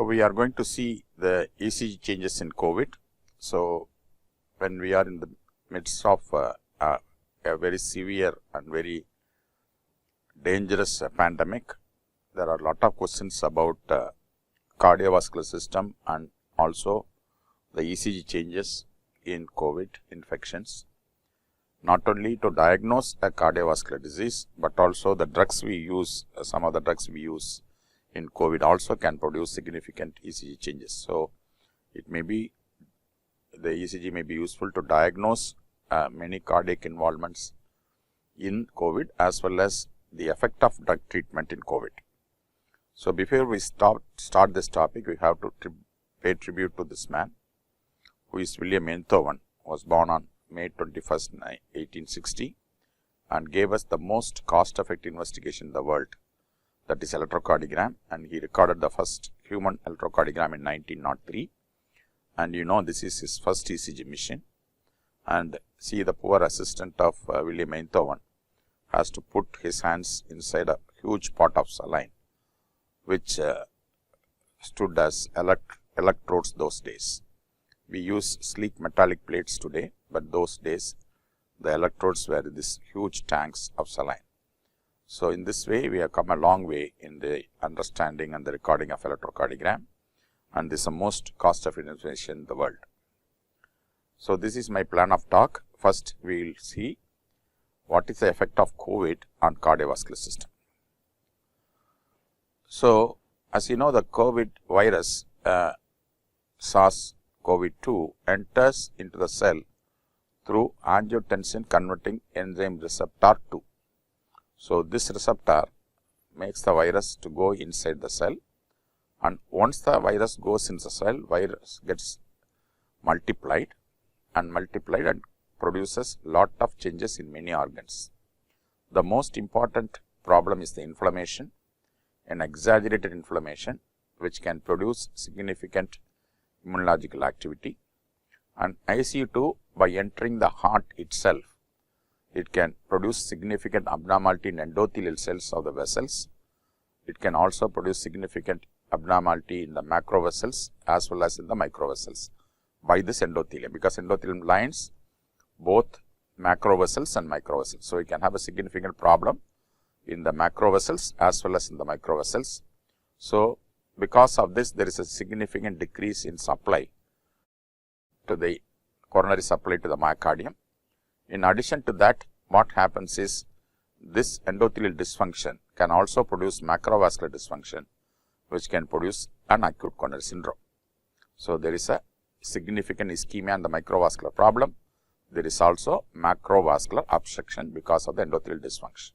we are going to see the ECG changes in COVID. So, when we are in the midst of a very severe and very dangerous pandemic, there are a lot of questions about cardiovascular system and also the ECG changes in COVID infections. Not only to diagnose a cardiovascular disease, but also the drugs we use, some of the drugs we use in COVID also can produce significant ECG changes. So, it may be, the ECG may be useful to diagnose many cardiac involvements in COVID as well as the effect of drug treatment in COVID. So, before we start this topic, we have to pay tribute to this man, who is William Einthoven, was born on May 21st, 1860 and gave us the most cost-effective investigation in the world, that is electrocardiogram, and he recorded the first human electrocardiogram in 1903, and you know this is his first ECG machine. And see, the poor assistant of William Einthoven has to put his hands inside a huge pot of saline, which stood as electrodes those days. We use sleek metallic plates today, but those days the electrodes were these huge tanks of saline. So, in this way we have come a long way in the understanding and the recording of electrocardiogram, and this is the most cost-effective information in the world. So, this is my plan of talk. First, we will see what is the effect of COVID on cardiovascular system. So, as you know, the COVID virus, SARS-CoV-2 enters into the cell through angiotensin converting enzyme receptor 2. So, this receptor makes the virus to go inside the cell, and once the virus goes in the cell, virus gets multiplied and produces lot of changes in many organs. The most important problem is the inflammation, an exaggerated inflammation which can produce significant immunological activity, and ICU2 by entering the heart itself, it can produce significant abnormality in endothelial cells of the vessels. It can also produce significant abnormality in the macrovessels as well as in the microvessels by this endothelium, because endothelium lines both macrovessels and microvessels. So, we can have a significant problem in the macrovessels as well as in the microvessels. So, because of this, there is a significant decrease in supply to the coronary supply to the myocardium. In addition to that, what happens is this endothelial dysfunction can also produce macrovascular dysfunction, which can produce an acute coronary syndrome. So, there is a significant ischemia and the microvascular problem. There is also macrovascular obstruction because of the endothelial dysfunction.